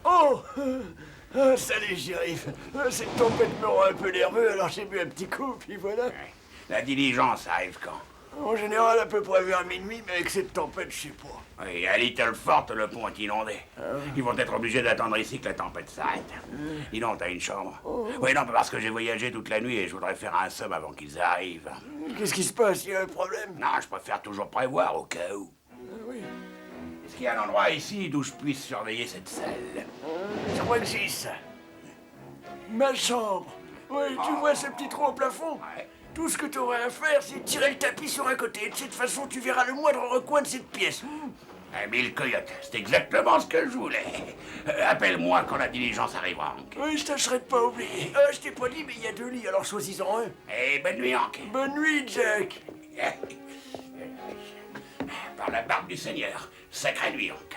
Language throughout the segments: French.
Oh salut, shérif. Cette tempête me rend un peu nerveux, alors j'ai bu un petit coup, puis voilà. La diligence arrive quand? En général, à peu près vers minuit, mais avec cette tempête, je sais pas. Oui, à Little Fort, le pont est inondé. Ils vont être obligés d'attendre ici que la tempête s'arrête. Dis donc, t'as une chambre? Oui, non, parce que j'ai voyagé toute la nuit et je voudrais faire un somme avant qu'ils arrivent. Qu'est-ce qui se passe? Il y a un problème? Non, je préfère toujours prévoir au cas où. Oui. Est-ce qu'il y a un endroit ici d'où je puisse surveiller cette salle? Je crois que j'ai ça. Ma chambre. Oui, tu vois ce petit trou au plafond? Ouais. Tout ce que tu aurais à faire, c'est tirer le tapis sur un côté. De cette façon, tu verras le moindre recoin de cette pièce. Bill Coyote, c'est exactement ce que je voulais. Appelle-moi quand la diligence arrivera, Hank. Oui, je tâcherai de pas oublier. Je t'ai pas dit, mais il y a 2 lits, alors choisis-en un. Et bonne nuit, Hank. Bonne nuit, Jack. Par la barbe du Seigneur, sacrée nuit, Hank.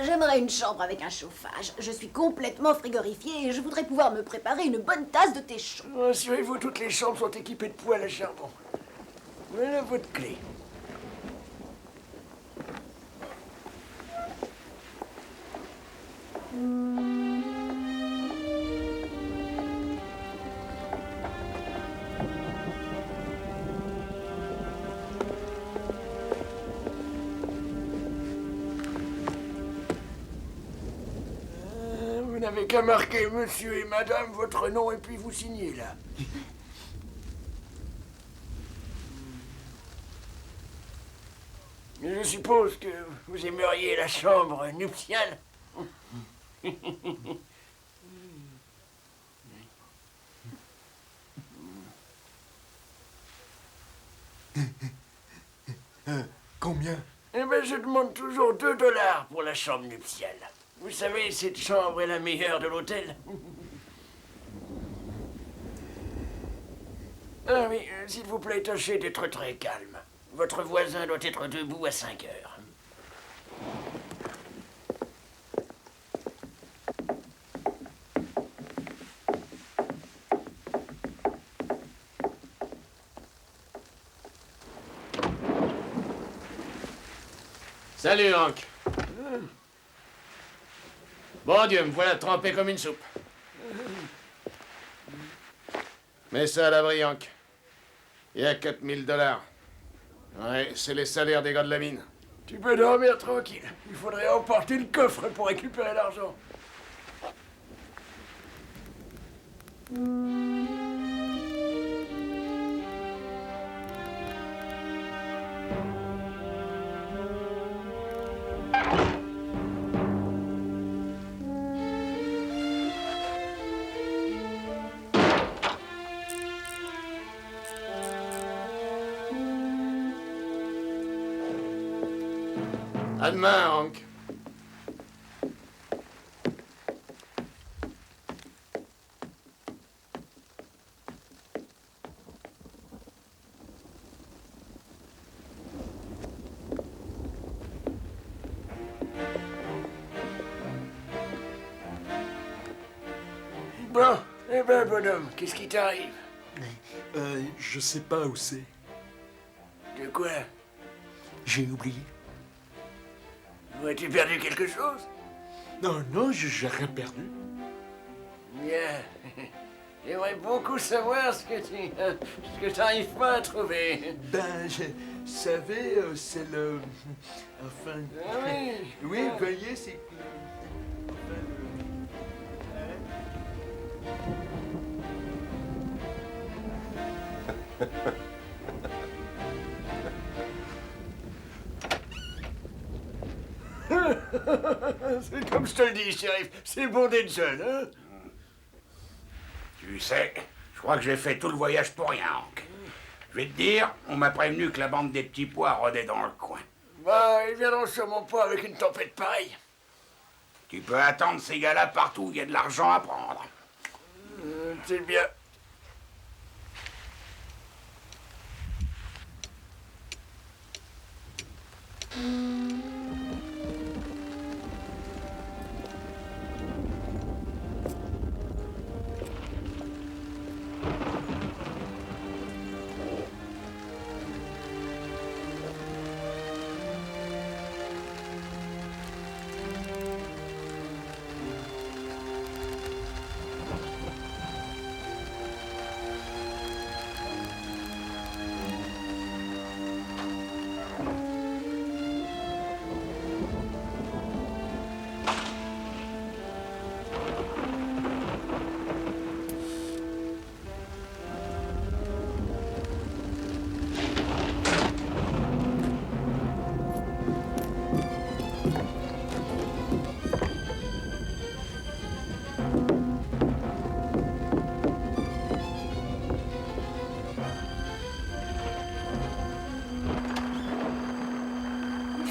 J'aimerais une chambre avec un chauffage. Je suis complètement frigorifiée et je voudrais pouvoir me préparer une bonne tasse de thé chaud. Rassurez-vous, toutes les chambres sont équipées de poêles à charbon. Voilà votre clé. Vous n'avez qu'à marquer monsieur et madame votre nom et puis vous signez là. Je suppose que vous aimeriez la chambre nuptiale. Combien? Eh ben, je demande toujours 2 $ pour la chambre nuptiale. Vous savez, cette chambre est la meilleure de l'hôtel. Ah oui, s'il vous plaît, tâchez d'être très calme. Votre voisin doit être debout à 5 heures. Salut, Hank. Bon Dieu, me voilà trempé comme une soupe. Mets ça à l'abri, Hank. Il y a 4000 $. Ouais, c'est les salaires des gars de la mine. Tu peux dormir tranquille. Il faudrait emporter le coffre pour récupérer l'argent. À demain, Hank. Bon, eh ben, bonhomme, qu'est-ce qui t'arrive? Je sais pas où c'est. De quoi? J'ai oublié. Aurais-tu perdu quelque chose? Non, non, j'ai rien perdu. Bien. J'aimerais beaucoup savoir ce que tu n'arrives pas à trouver. Ben, vous savez, c'est le... Enfin... Ah oui. Oui, veuillez, c'est... C'est comme je te le dis, shérif, c'est bon d'être jeune, hein? Tu sais, je crois que j'ai fait tout le voyage pour rien, Hank. Je vais te dire, on m'a prévenu que la bande des petits pois rôdait dans le coin. Bah, ils viendront sûrement pas avec une tempête pareille. Tu peux attendre ces gars-là partout où il y a de l'argent à prendre. C'est bien.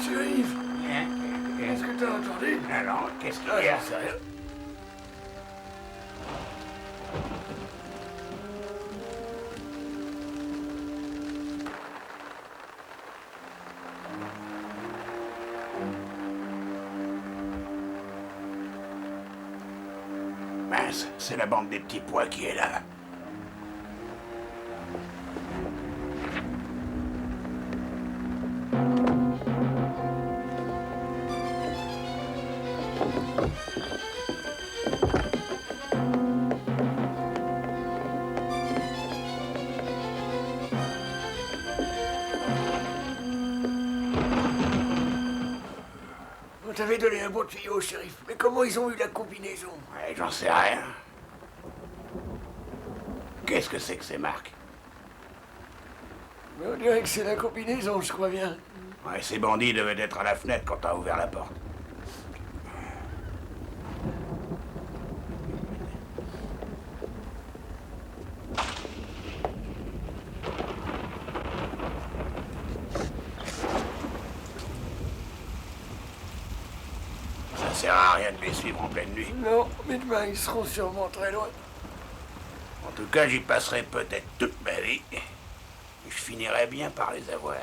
Shérif, est-ce que t'as entendu? Alors, qu'est-ce qu'il Ah, y a? j'en sais rien. Mince, c'est la bande des petits pois qui est là. On t'avait donné un bon tuyau, shérif. Mais comment ils ont eu la combinaison? Ouais, j'en sais rien. Qu'est-ce que c'est que ces marques? Mais on dirait que c'est la combinaison, je crois bien. Ouais, ces bandits devaient être à la fenêtre quand t'as ouvert la porte. Ça sert à rien de les suivre en pleine nuit. Non, mais demain, ils seront sûrement très loin. En tout cas, j'y passerai peut-être toute ma vie. Et je finirai bien par les avoir.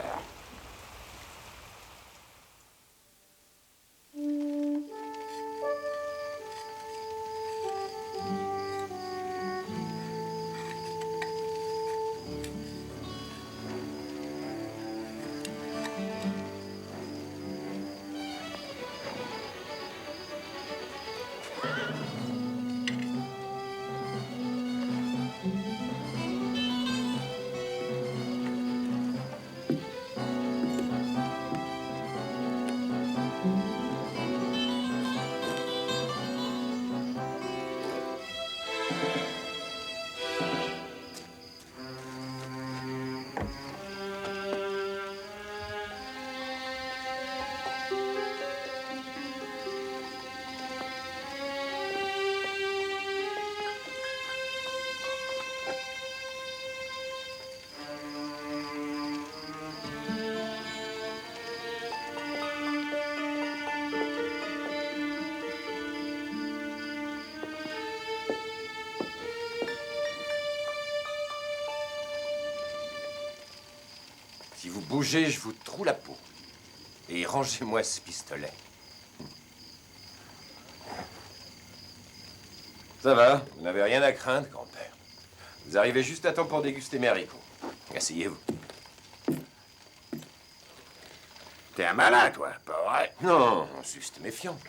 Si vous bougez, je vous troue la peau. Et rangez-moi ce pistolet. Ça va, vous n'avez rien à craindre, grand-père. Vous arrivez juste à temps pour déguster mes haricots. Asseyez-vous. T'es un malin, toi, pas vrai? Non, juste méfiant.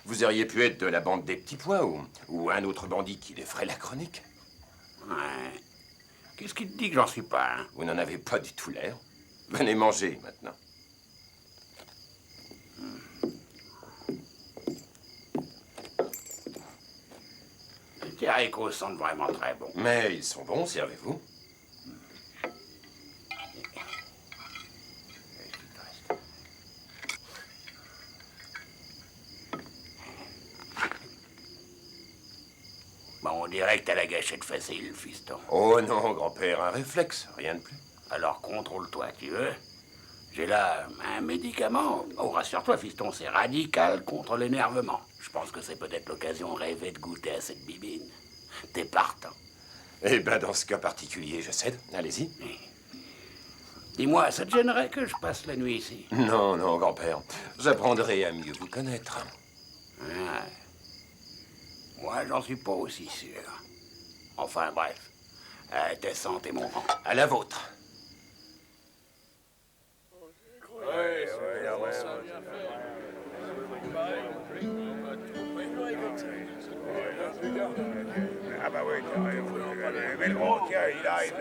Vous auriez pu être de la bande des petits pois ou un autre bandit qui les ferait la chronique. Ouais. Qu'est-ce qui te dit que j'en suis pas, hein? Vous n'en avez pas du tout l'air. Venez manger maintenant. Tes haricots sentent vraiment très bon. Mais ils sont bons, servez-vous. Bon, on dirait que t'as la gâchette facile, fiston. Oh non, grand-père, un réflexe, rien de plus. Alors contrôle-toi, tu veux? J'ai là un médicament. Oh, rassure-toi, fiston, c'est radical contre l'énervement. Je pense que c'est peut-être l'occasion rêvée de goûter à cette bibine. T'es partant. Eh ben, dans ce cas particulier, je cède. Allez-y. Dis-moi, ça te gênerait que je passe la nuit ici? Non, non, grand-père. J'apprendrai à mieux vous connaître. Ouais. Moi, j'en suis pas aussi sûr. Enfin, bref. Tes santé, mon rang. À la vôtre. Ah bah oui, t'as raison. Mais le gros, tiens, il arrive.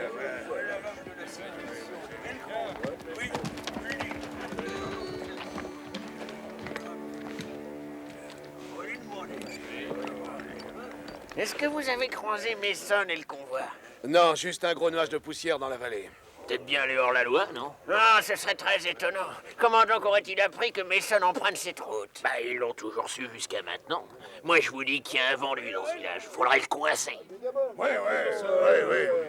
Est-ce que vous avez croisé Mason et le convoi? Non, juste un gros nuage de poussière dans la vallée. Peut-être bien aller hors la loi, non? Ah, ce serait très étonnant. Comment donc aurait-il appris que Mason emprunte cette route? Bah, ils l'ont toujours su jusqu'à maintenant. Moi, je vous dis qu'il y a un vendu dans ce village. Faudrait le coincer. Oui.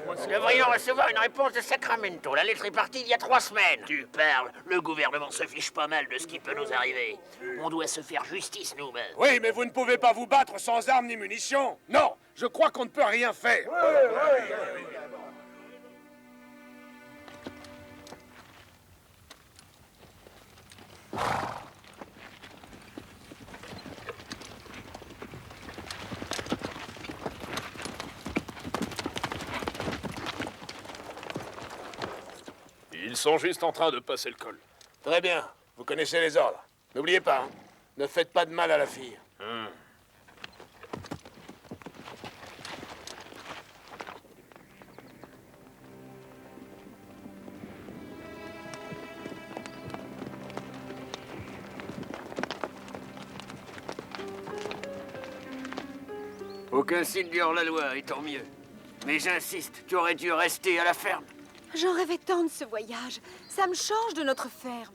Nous devrions recevoir une réponse de Sacramento. La lettre est partie il y a 3 semaines. Tu parles. Le gouvernement se fiche pas mal de ce qui peut nous arriver. On doit se faire justice nous-mêmes. Oui, mais vous ne pouvez pas vous battre sans armes ni munitions. Non, je crois qu'on ne peut rien faire. Ils sont juste en train de passer le col. Très bien, vous connaissez les ordres. N'oubliez pas, hein, ne faites pas de mal à la fille. Aucun signe du hors-la-loi, et tant mieux. Mais j'insiste, tu aurais dû rester à la ferme. J'en rêvais tant de ce voyage. Ça me change de notre ferme.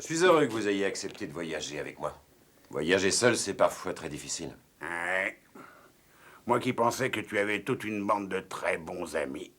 Je suis heureux que vous ayez accepté de voyager avec moi. Voyager seul, c'est parfois très difficile. Ouais. Moi qui pensais que tu avais toute une bande de très bons amis.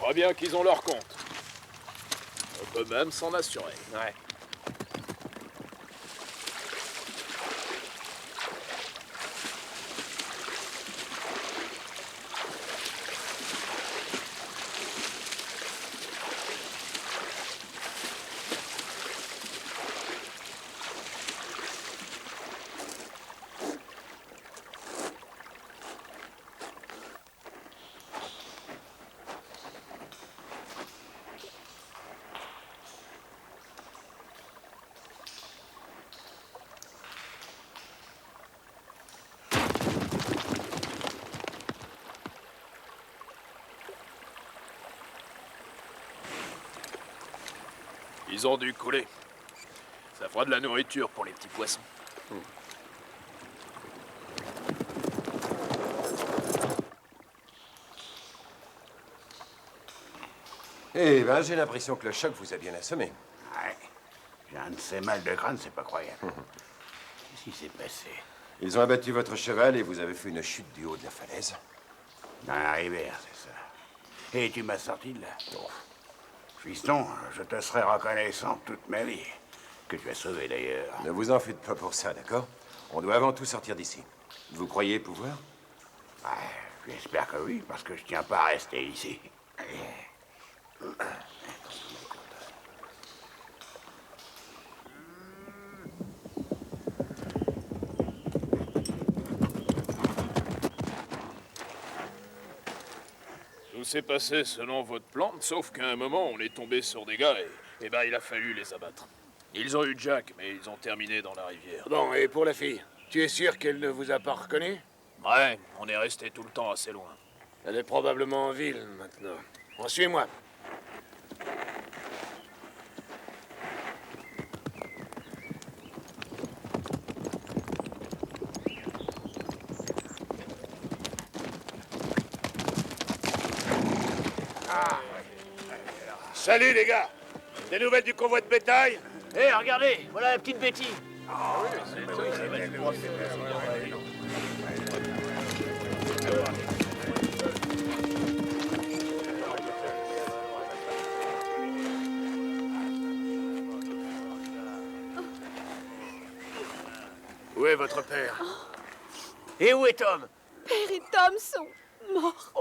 crois bien qu'ils ont leur compte. On peut même s'en assurer. Ouais. Ils ont dû couler. Ça fera de la nourriture pour les petits poissons. Eh ben, j'ai l'impression que le choc vous a bien assommé. Ouais. J'ai un de ces mal de crâne, c'est pas croyable. Qu'est-ce qui s'est passé? Ils ont abattu votre cheval et vous avez fait une chute du haut de la falaise. Dans la rivière, c'est ça. Et tu m'as sorti de là. Oh. Fiston, je te serai reconnaissant toute ma vie. Que tu as sauvé d'ailleurs. Ne vous en faites pas pour ça, d'accord? On doit avant tout sortir d'ici. Vous croyez pouvoir? Ouais, j'espère que oui, parce que je tiens pas à rester ici. Tout s'est passé selon votre plan, sauf qu'à un moment, on est tombé sur des gars et ben, il a fallu les abattre. Ils ont eu Jack, mais ils ont terminé dans la rivière. Bon, et pour la fille, tu es sûr qu'elle ne vous a pas reconnu? Ouais, on est resté tout le temps assez loin. Elle est probablement en ville maintenant. Bon, suis-moi. Salut les gars! Des nouvelles du convoi de bétail? Hé, regardez, voilà la petite Betty. Où est votre père? Et où est Tom? Père et Tom sont morts.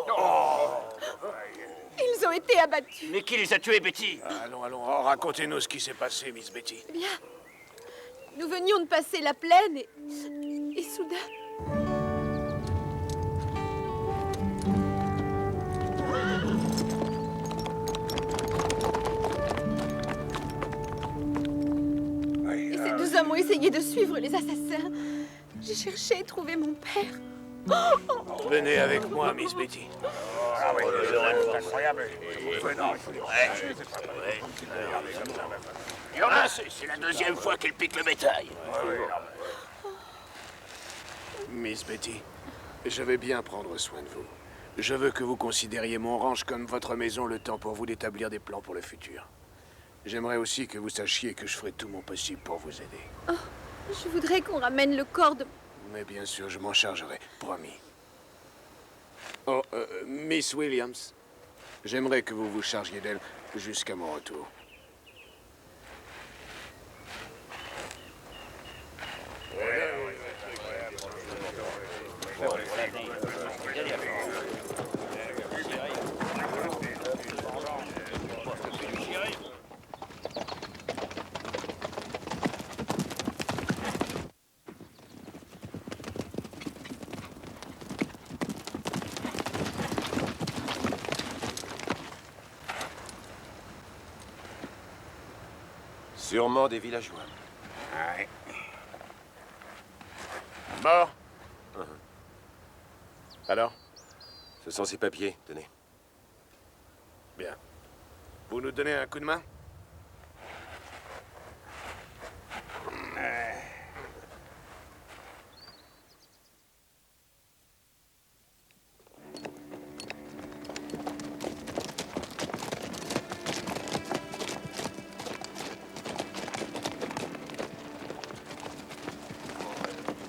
Ils ont été abattus. Mais qui les a tués, Betty? Allons, racontez-nous ce qui s'est passé, Miss Betty. Eh bien, nous venions de passer la plaine et soudain... Et ces deux hommes ont essayé de suivre les assassins. J'ai cherché et trouvé mon père. Venez avec moi, Miss Betty. Incroyable. C'est la deuxième fois qu'elle pique le bétail. Miss Betty, je vais bien prendre soin de vous. Je veux que vous considériez mon ranch comme votre maison le temps pour vous d'établir des plans pour le futur. J'aimerais aussi que vous sachiez que je ferai tout mon possible pour vous aider. Oh, je voudrais qu'on ramène le corps de... Mais bien sûr, je m'en chargerai, promis. Oh, Miss Williams, j'aimerais que vous vous chargiez d'elle jusqu'à mon retour. Sûrement des villageois. Ouais. Mort? Alors? Ce sont ces papiers, tenez. Bien. Vous nous donnez un coup de main?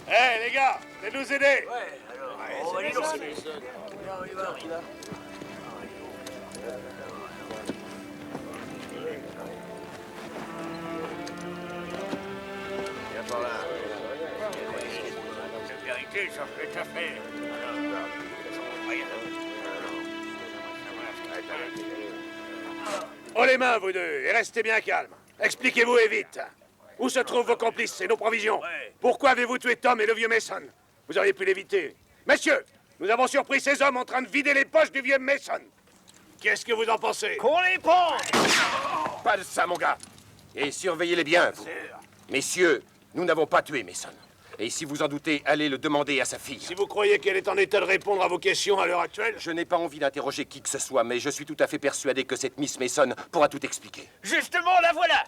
Hé, les gars, venez nous aider! Ouais, alors. On va aller dans écoutez, ça fait affaire. Oh les mains, vous deux, et restez bien calmes. Expliquez-vous et vite. Où se trouvent vos complices et nos provisions? Pourquoi avez-vous tué Tom et le vieux Mason? Vous auriez pu l'éviter. Messieurs, nous avons surpris ces hommes en train de vider les poches du vieux Mason. Qu'est-ce que vous en pensez? Qu'on les pende! Pas de ça, mon gars. Et surveillez-les bien, vous. Messieurs, nous n'avons pas tué Mason. Et si vous en doutez, allez le demander à sa fille. Si vous croyez qu'elle est en état de répondre à vos questions à l'heure actuelle... Je n'ai pas envie d'interroger qui que ce soit, mais je suis tout à fait persuadé que cette Miss Mason pourra tout expliquer. Justement, la voilà!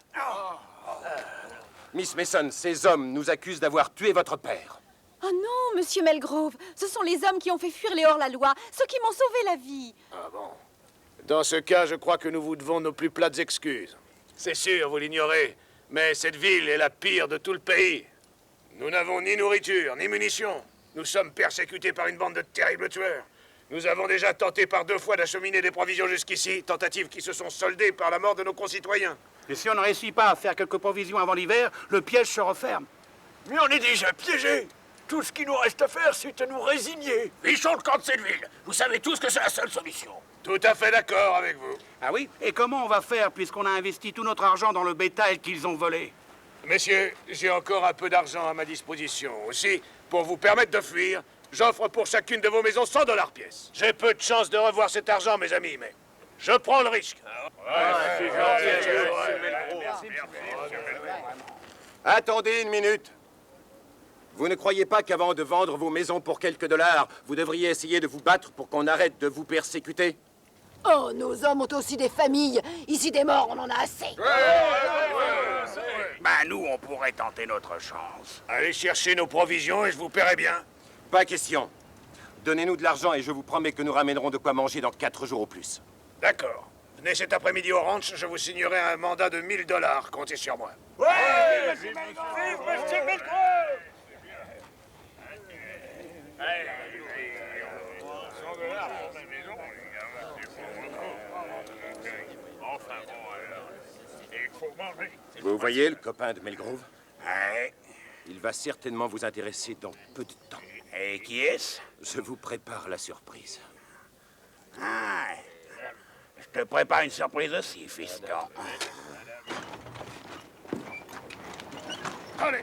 Miss Mason, ces hommes nous accusent d'avoir tué votre père. Oh non, monsieur Melgrove, ce sont les hommes qui ont fait fuir les hors-la-loi, ceux qui m'ont sauvé la vie. Ah bon? Dans ce cas, je crois que nous vous devons nos plus plates excuses. C'est sûr, vous l'ignorez, mais cette ville est la pire de tout le pays. Nous n'avons ni nourriture, ni munitions. Nous sommes persécutés par une bande de terribles tueurs. Nous avons déjà tenté par 2 fois d'acheminer des provisions jusqu'ici, tentatives qui se sont soldées par la mort de nos concitoyens. Et si on ne réussit pas à faire quelques provisions avant l'hiver, le piège se referme. Mais on est déjà piégés! Tout ce qu'il nous reste à faire, c'est à nous résigner. Fichons le camp de cette ville. Vous savez tous que c'est la seule solution. Tout à fait d'accord avec vous. Ah oui? Et comment on va faire puisqu'on a investi tout notre argent dans le bétail qu'ils ont volé? Messieurs, j'ai encore un peu d'argent à ma disposition. Aussi, pour vous permettre de fuir, j'offre pour chacune de vos maisons 100 $ pièce. J'ai peu de chance de revoir cet argent, mes amis, mais je prends le risque. Attendez une minute. Vous ne croyez pas qu'avant de vendre vos maisons pour quelques dollars, vous devriez essayer de vous battre pour qu'on arrête de vous persécuter? Oh, nos hommes ont aussi des familles. Ici, des morts, on en a assez. Ben, nous, on pourrait tenter notre chance. Allez chercher nos provisions et je vous paierai bien. Pas question. Donnez-nous de l'argent et je vous promets que nous ramènerons de quoi manger dans 4 jours au plus. D'accord. Venez cet après-midi au ranch, je vous signerai un mandat de 1000 $. Comptez sur moi. Vous voyez le copain de Melgrove? Il va certainement vous intéresser dans peu de temps. Et qui est-ce? Je vous prépare la surprise. Ah, je te prépare une surprise aussi, fiston. Allez!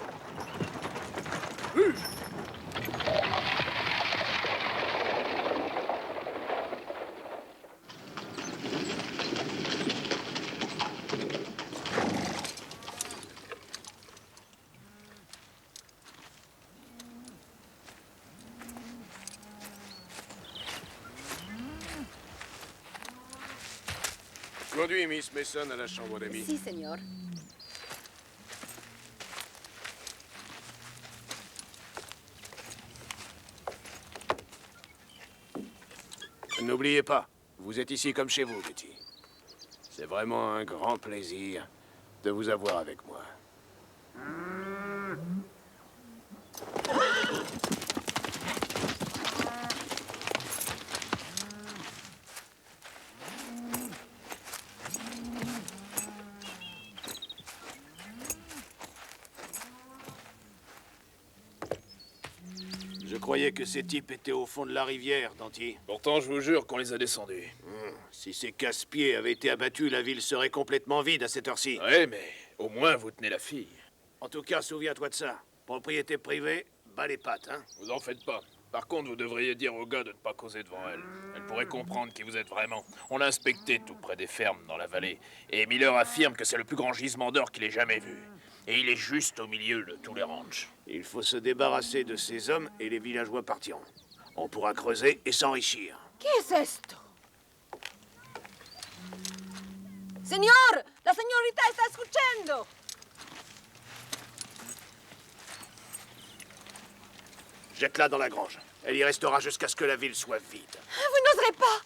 Conduis Miss Mason à la chambre d'amis. Si, señor. N'oubliez pas, vous êtes ici comme chez vous, Betty. C'est vraiment un grand plaisir de vous avoir avec moi. Je croyais que ces types étaient au fond de la rivière, Danty. Pourtant, je vous jure qu'on les a descendus. Si ces casse-pieds avaient été abattus, la ville serait complètement vide à cette heure-ci. Ouais, mais au moins vous tenez la fille. En tout cas, souviens-toi de ça. Propriété privée, bas les pattes, hein. Vous en faites pas. Par contre, vous devriez dire au gars de ne pas causer devant elle. Elle pourrait comprendre qui vous êtes vraiment. On l'a inspecté tout près des fermes dans la vallée. Et Miller affirme que c'est le plus grand gisement d'or qu'il ait jamais vu. Et il est juste au milieu de tous les ranchs. Il faut se débarrasser de ces hommes et les villageois partiront. On pourra creuser et s'enrichir. ¿Qué es esto? Señor, la señorita está escuchando. Jette-la dans la grange. Elle y restera jusqu'à ce que la ville soit vide. Vous n'oserez pas.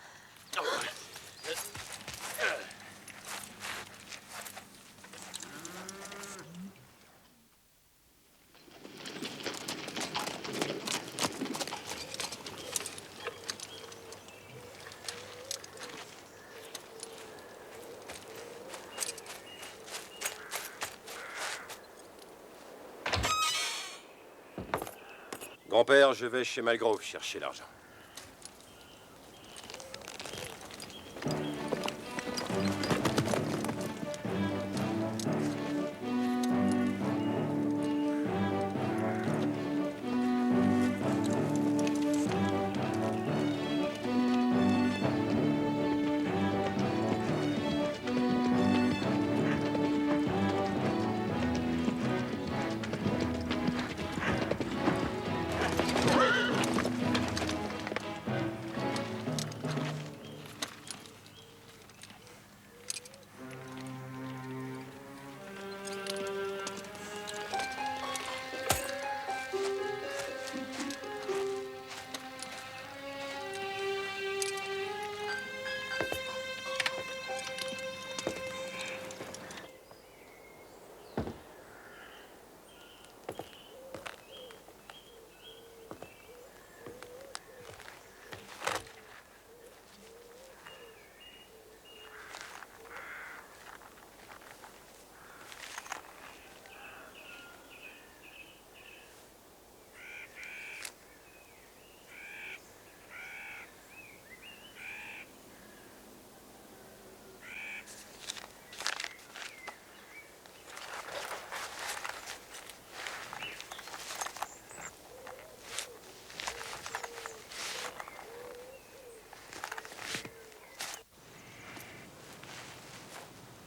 Grand-père, je vais chez Malgrove chercher l'argent.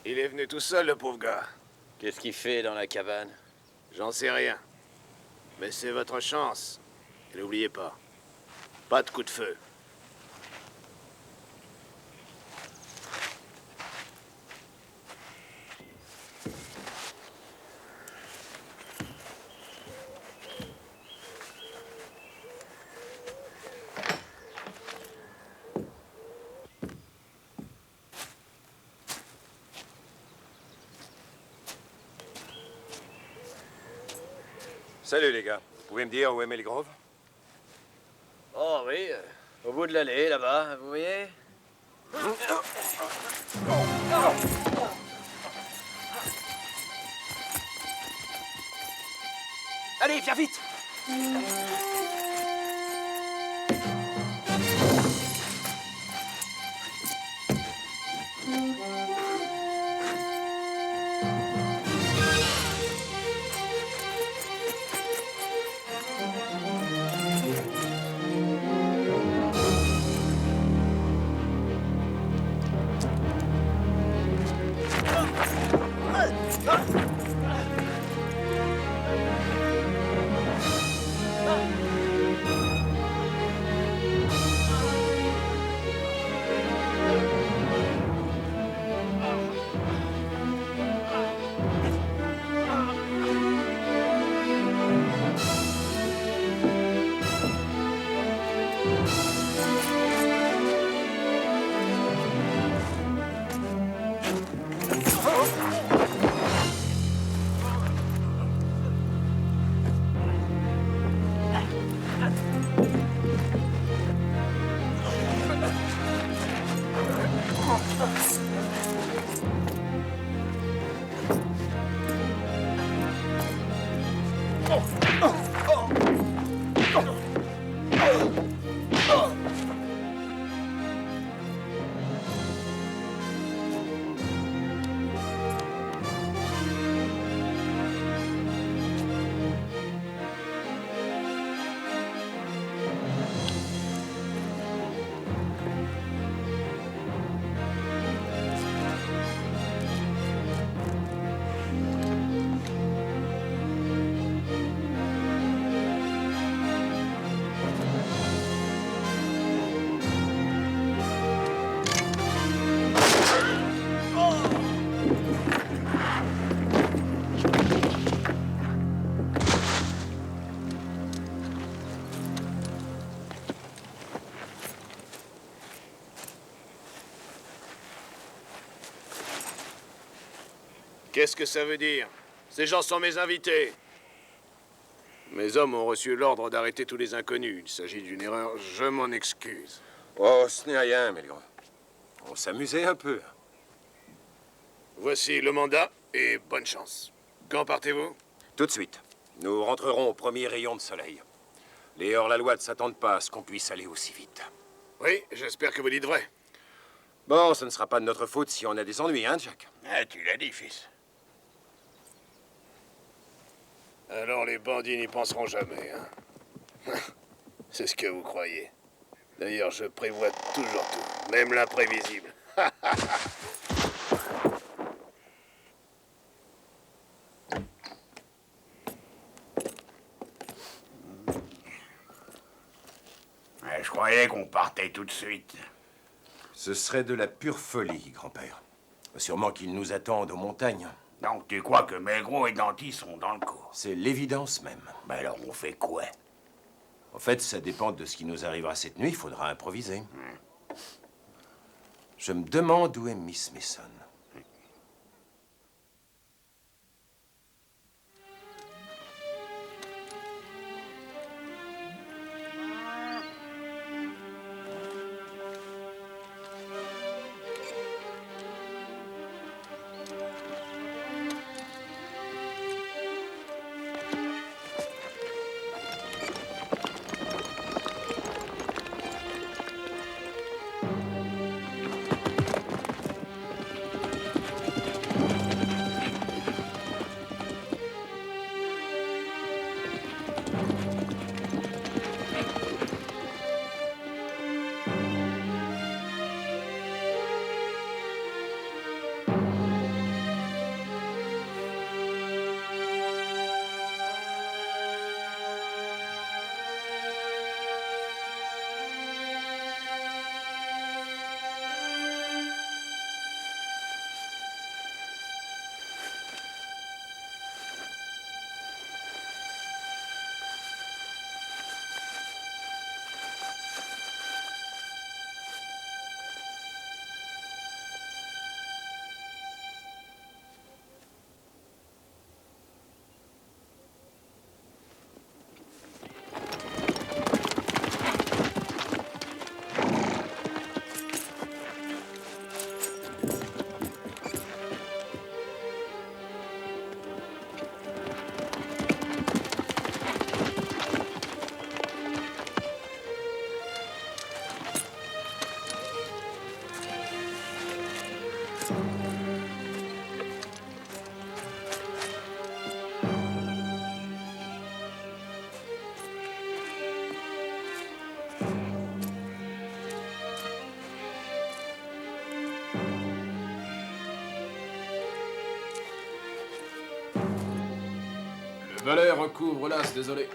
Il est venu tout seul, le pauvre gars. Qu'est-ce qu'il fait dans la cabane? J'en sais rien. Mais c'est votre chance. Et n'oubliez pas, pas de coup de feu. Salut les gars. Vous pouvez me dire où est Malgrove? Oh oui, au bout de l'allée, là-bas, vous voyez? Allez, viens vite! Qu'est-ce que ça veut dire? Ces gens sont mes invités. Mes hommes ont reçu l'ordre d'arrêter tous les inconnus. Il s'agit d'une erreur, je m'en excuse. Oh, ce n'est rien, Malgrove. On s'amusait un peu. Voici le mandat et bonne chance. Quand partez-vous? Tout de suite. Nous rentrerons au premier rayon de soleil. Les hors-la-loi ne s'attendent pas à ce qu'on puisse aller aussi vite. Oui, j'espère que vous dites vrai. Bon, ce ne sera pas de notre faute si on a des ennuis, hein, Jack? Ah, tu l'as dit, fils. Alors les bandits n'y penseront jamais, hein. C'est ce que vous croyez. D'ailleurs, je prévois toujours tout, même l'imprévisible. Je croyais qu'on partait tout de suite. Ce serait de la pure folie, grand-père. Sûrement qu'ils nous attendent aux montagnes. Donc tu crois que Maigret et Danty sont dans le coup? C'est l'évidence même. Ben alors on fait quoi? En fait, ça dépend de ce qui nous arrivera cette nuit. Il faudra improviser. Je me demande où est Miss Mason. Le valet recouvre l'as, désolé.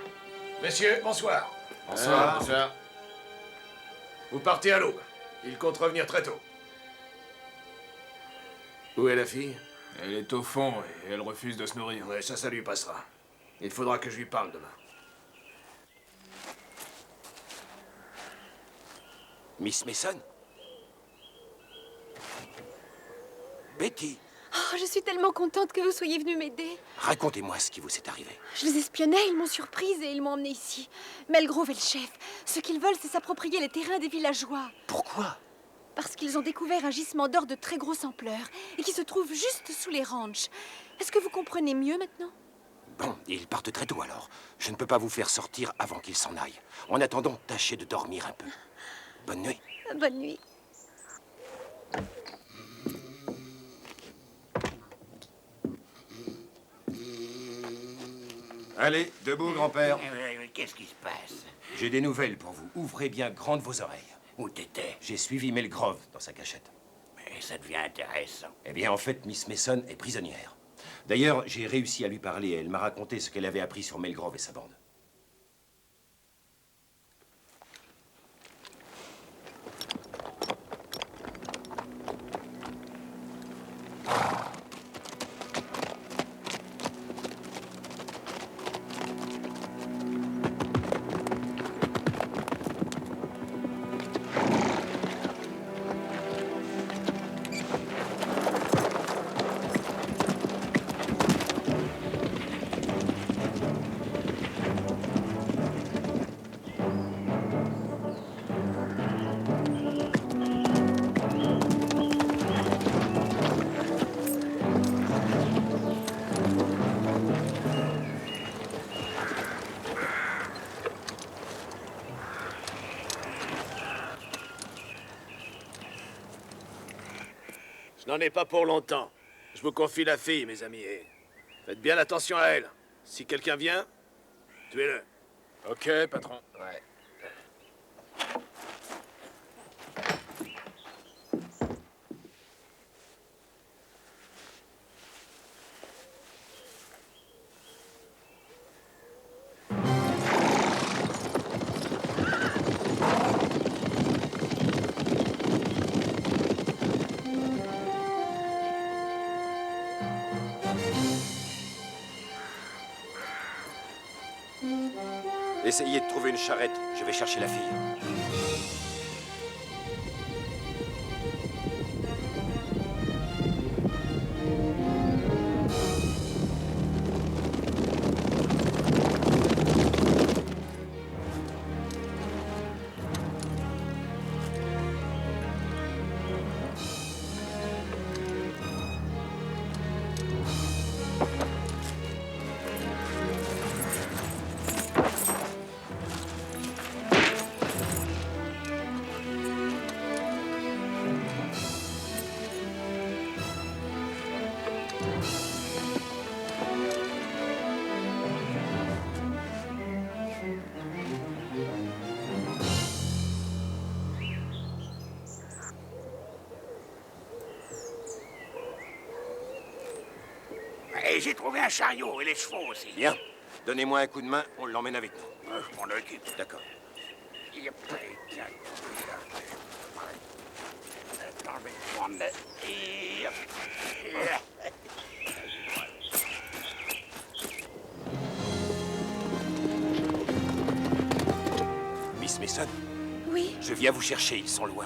Messieurs, bonsoir. Bonsoir. Vous partez à l'aube. Il compte revenir très tôt. Où est la fille? Elle est au fond et elle refuse de se nourrir. Ouais, ça lui passera. Il faudra que je lui parle demain. Miss Mason? Betty, Oh, je suis tellement contente que vous soyez venu m'aider. racontez-moi ce qui vous est arrivé. Je les espionnais, ils m'ont surprise et ils m'ont emmenée ici. Melgrove est le chef. Ce qu'ils veulent, c'est s'approprier les terrains des villageois. Pourquoi? Parce qu'ils ont découvert un gisement d'or de très grosse ampleur et qui se trouve juste sous les ranchs. Est-ce que vous comprenez mieux maintenant? Bon, ils partent très tôt alors. Je ne peux pas vous faire sortir avant qu'ils s'en aillent. En attendant, tâchez de dormir un peu. Bonne nuit. Bonne nuit. Allez, debout, grand-père. Qu'est-ce qui se passe? J'ai des nouvelles pour vous. Ouvrez bien grandes vos oreilles. Où t'étais? J'ai suivi Melgrove dans sa cachette. Mais ça devient intéressant. Eh bien, en fait, Miss Mason est prisonnière. D'ailleurs, j'ai réussi à lui parler et elle m'a raconté ce qu'elle avait appris sur Melgrove et sa bande. n'en ai pas pour longtemps. Je vous confie la fille, mes amis, et faites bien attention à elle. Si quelqu'un vient, tuez-le. Ok, patron. Ouais. Essayez de trouver une charrette. Je vais chercher la fille. Et j'ai trouvé un chariot et les chevaux aussi. Bien. Donnez-moi un coup de main, on l'emmène avec nous. Je m'en occupe. D'accord. Attends, je vais prendre Miss Mason, Oui, je viens vous chercher, ils sont loin.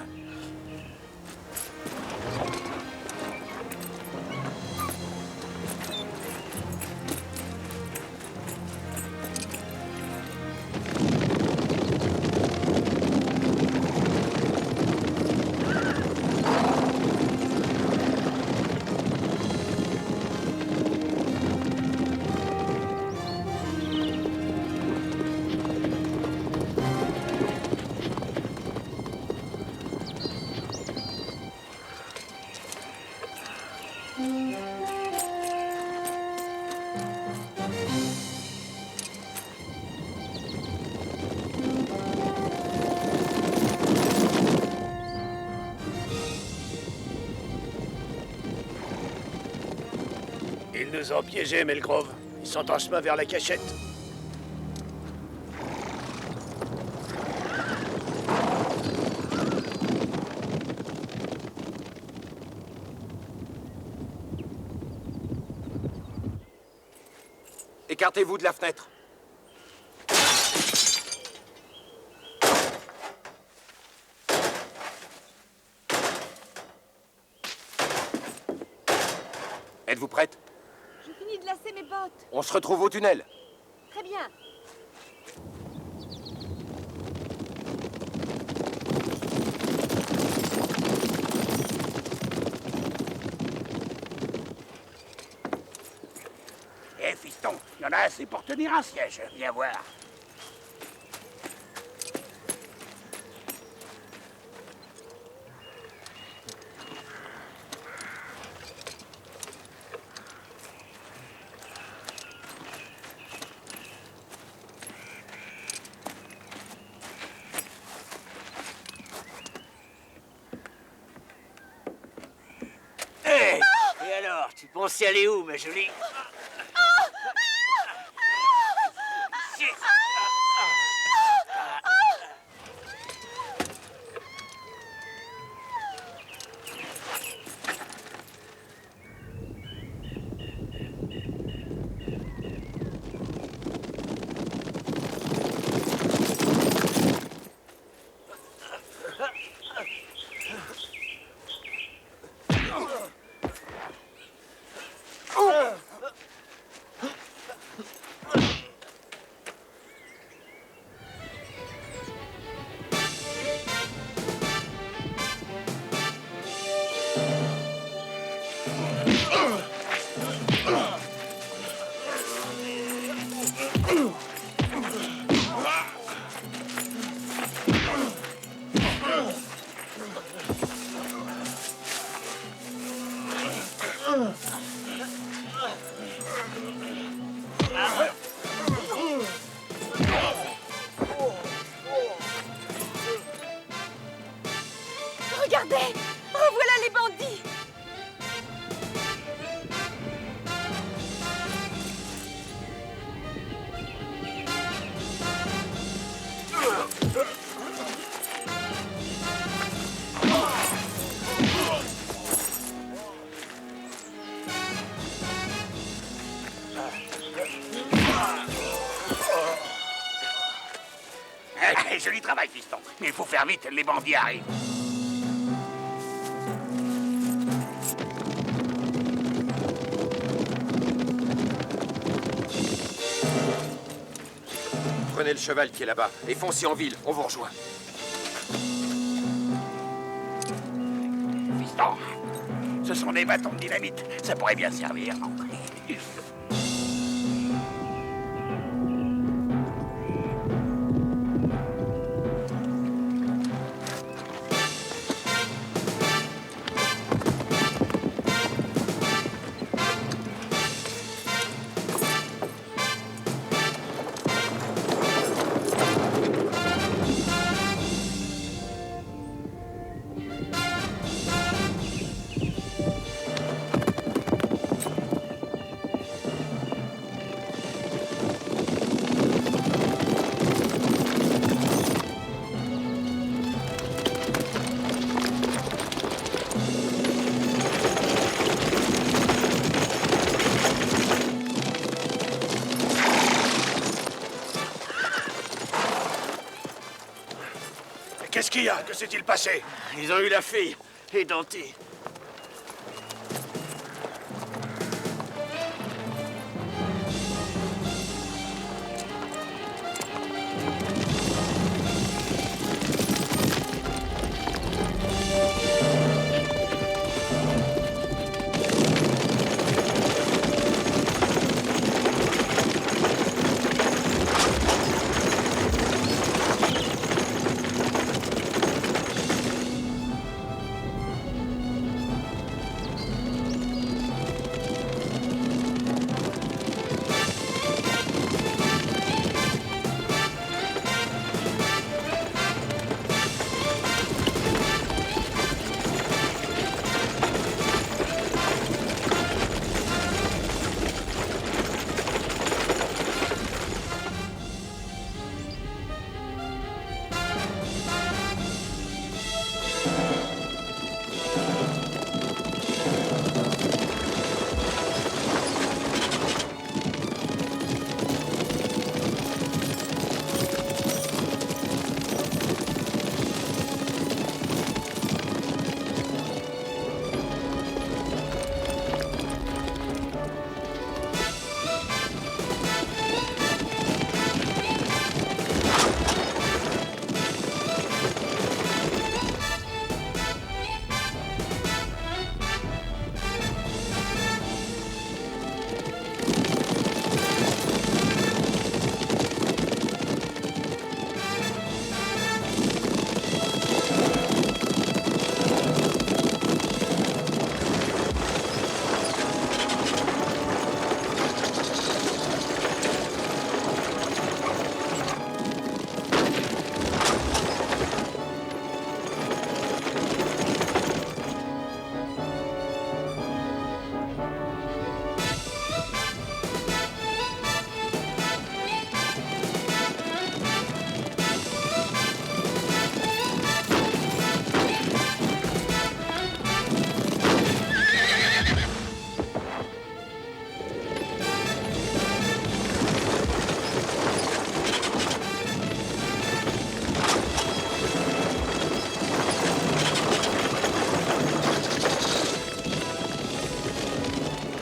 Ils nous ont piégés, Melgrove. Ils sont en chemin vers la cachette. Écartez-vous de la fenêtre. Êtes-vous prête? j'ai fini de lasser mes bottes. On se retrouve au tunnel. Très bien. Eh, fiston, il y en a assez pour tenir un siège. Viens voir. Hé! Et alors, tu pensais aller où, ma jolie? Regardez! Revoilà les bandits! Joli travail, fiston. Mais il faut faire vite, les bandits arrivent. Prenez le cheval qui est là-bas et foncez en ville, on vous rejoint. Fiston, ce sont des bâtons de dynamite. Ça pourrait bien servir, non? Qu'est-ce qu'il y a? Que s'est-il passé? Ils ont eu la fille, édentée.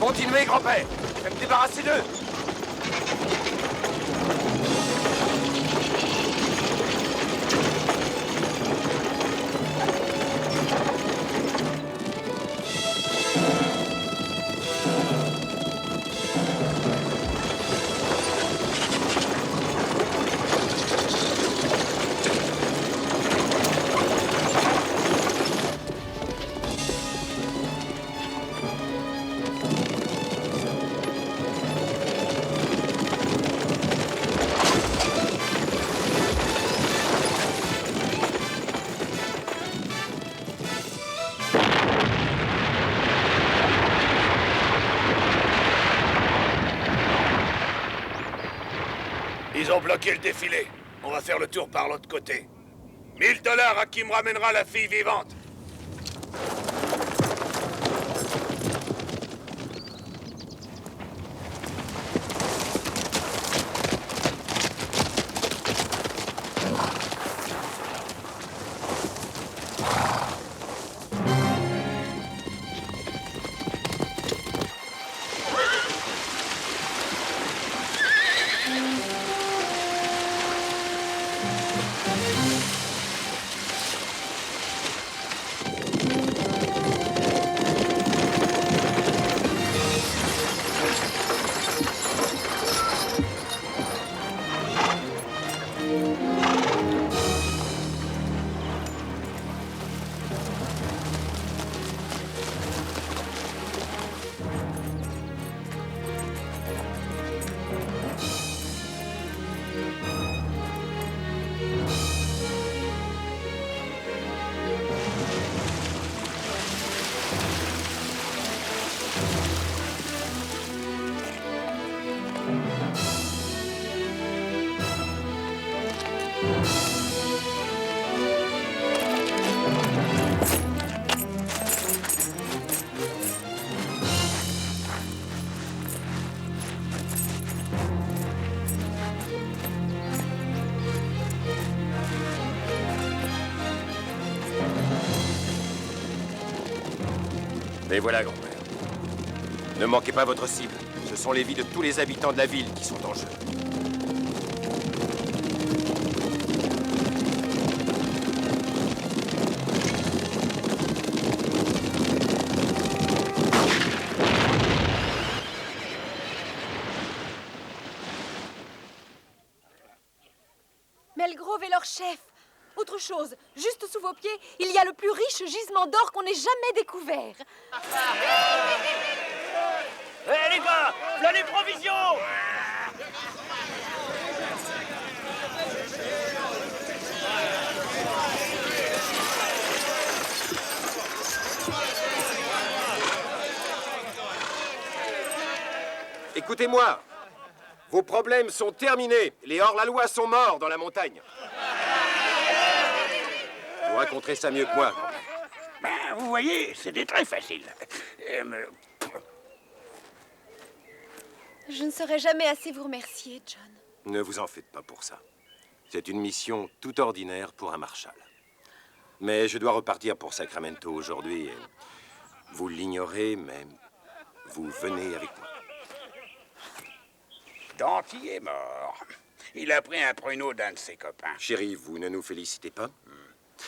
Continuez, grand-père. Je vais me débarrasser d'eux. Ils ont bloqué le défilé. On va faire le tour par l'autre côté. 1000 $ à qui me ramènera la fille vivante. Et voilà, grand-père. Ne manquez pas votre cible. Ce sont les vies de tous les habitants de la ville qui sont en jeu. Melgrove est leur chef. Autre chose, juste sous vos pieds, il y a le plus riche gisement d'or qu'on ait jamais découvert. Hé les gars, là les provisions! Écoutez-moi. Vos problèmes sont terminés. Les hors-la-loi sont morts dans la montagne. Vous raconterez ça mieux que moi. Ben, vous voyez, c'était très facile. Je ne saurais jamais assez vous remercier, John. Ne vous en faites pas pour ça. C'est une mission tout ordinaire pour un marshal. Mais je dois repartir pour Sacramento aujourd'hui. Et vous l'ignorez, mais vous venez avec moi. Danty est mort. Il a pris un pruneau d'un de ses copains. Chérie, vous ne nous félicitez pas.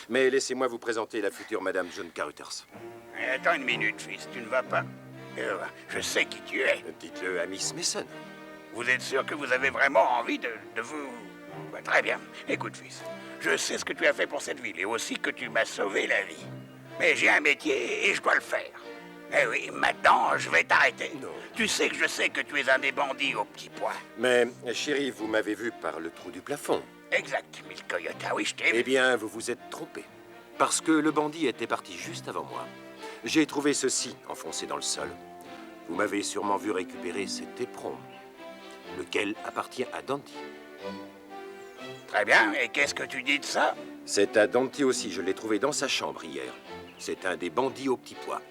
Mais laissez-moi vous présenter la future Madame John Caruthers. Attends une minute, fils, tu ne vas pas. Je sais qui tu es. Dites-le à Miss Mason. Vous êtes sûr que vous avez vraiment envie de vous... Bah, très bien. Écoute, fils, je sais ce que tu as fait pour cette ville et aussi que tu m'as sauvé la vie. Mais j'ai un métier et je dois le faire. Eh oui, maintenant, je vais t'arrêter. Non. Tu sais que je sais que tu es un des bandits au petit pois. Mais, chérie, vous m'avez vu par le trou du plafond. Exact, Mille Coyote. Ah oui, je t'ai vu. Eh bien, vous vous êtes trompé. Parce que le bandit était parti juste avant moi. J'ai trouvé ceci enfoncé dans le sol. Vous m'avez sûrement vu récupérer cet éperon, lequel appartient à Danty. Très bien, et qu'est-ce que tu dis de ça? C'est à Danty aussi, je l'ai trouvé dans sa chambre hier. C'est un des bandits au petit pois.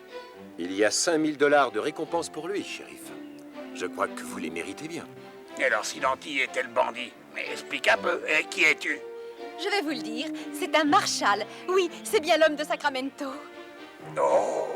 Il y a 5000 $ de récompense pour lui, shérif. Je crois que vous les méritez bien. Et alors, si Danty était le bandit, mais explique un peu, et qui es-tu? Je vais vous le dire, c'est un marshal. Oui, c'est bien l'homme de Sacramento. Oh